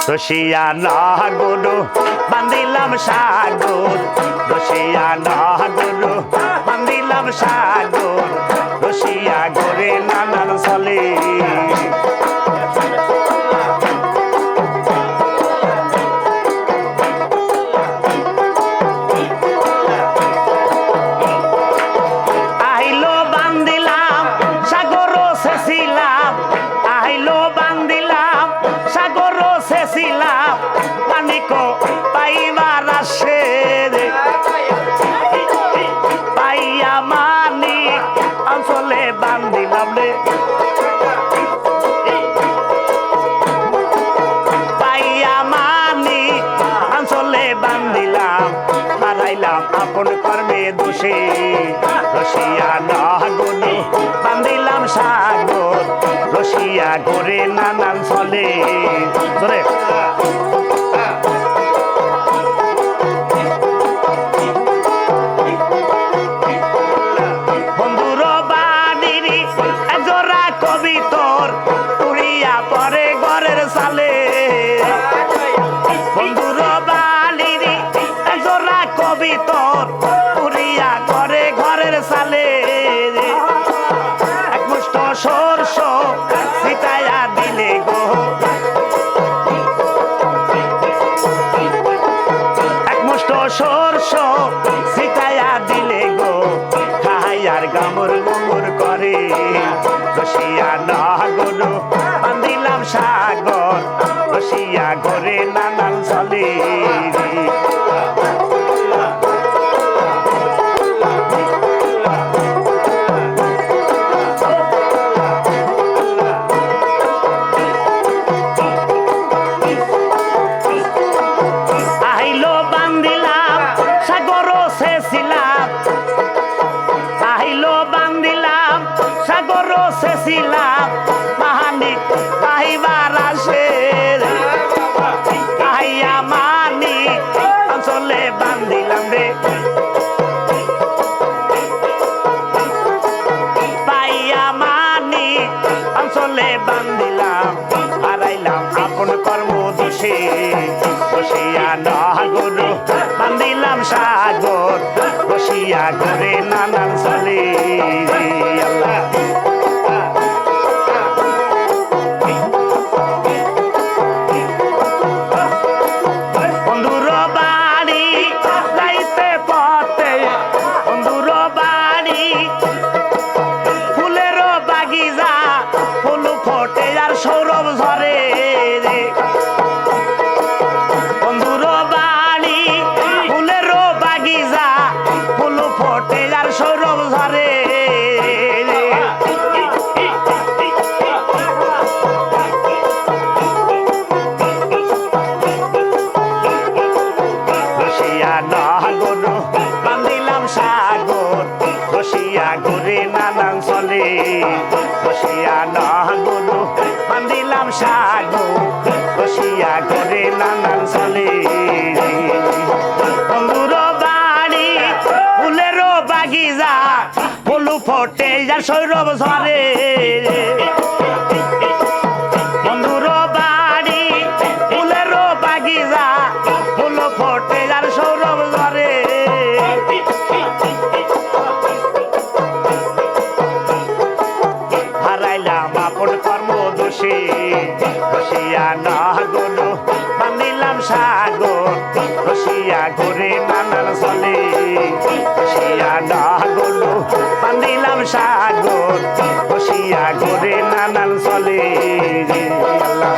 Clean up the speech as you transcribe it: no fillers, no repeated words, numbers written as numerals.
রসিয়া নাগরু বান্দিলাম সাগর রসিয়া নাগরু বান্দিলাম সাগর রসিয়া গরে নানান চলে আহিলো বান্দিলাম সাগর শেষিলাম আহিলো বান্দিলাম সাগর শেষিলাম পানিক পাইবার আসে পাইয়া মানিক অঞ্চলে বান্দিলাম রে পাইয়া মানিক অঞ্চলে বান্দিলাম হারাইলাম আপন কর্মে দোষে রসিয়া নাগরু বান্দিলাম সাগর রসিয়া গরে নানান চলে ধরে বন্ধুর বাড়ির জোড়া কবিতর উড়িয়া পরে ঘরের সালে বন্ধুর বাড়ির জোড়া কবিতর উড়িয়া করে ঘরের সালে এক মুষ্ট সরষ ছিটাইয়া দিলে গো এক মুষ্ট সরষ ছিটাইয়া দিলে গো খাইয়ার গামর গুমর করে রসিয়া নাগরু বান্দিলাম সাগর রসিয়া গরে নানান চলে আহিলো বান্দিলাম সাগর শেষিলাম আহিলো বান্দিলাম সাগর শেষিলাম মানিক পাইবার আসে পাইয়া মানিক অঞ্চলে বান্দিলাম রে পাইয়া মানিক অঞ্চলে বান্দিলাম হারাইলাম আপন কর্ম দোষে রসিয়া নাগরু বান্দিলাম সাগর রসিয়া গরে নানান চলে আল্লাহ বন্ধুর বাড়ি যাইতে পথে বন্ধুর বাড়ি ফুলের বাগিচা ফুল ফোটে আর সৌরভ ঝরে বন্ধুর বাড়ি ফুলের বাগিচা ফুল ফোটে আর সৌরভ ঝরে রসিয়া নাগরু বান্দিলাম সাগর রসিয়া গরে নানান চলে রসিয়া নাগরু বান্দিলাম সাগর রসিয়া গরে নানান চলে বন্ধুর বাড়ি ফুলের বাগিচা ফুল ফোটে আর সৌরভ ঝরে বন্ধুর বাড়ি ফুলের বাগিচা ফুল ফোটে আর সৌরভ ঝরে হারাইলাম আপন কর্ম দোষে রসিয়া নাগরু বান্দিলাম সাগর রসিয়া গরে নানান চলে রসিয়া নাগরু বান্দিলাম সাগর রসিয়া গরে নানান চলে আল্লাহ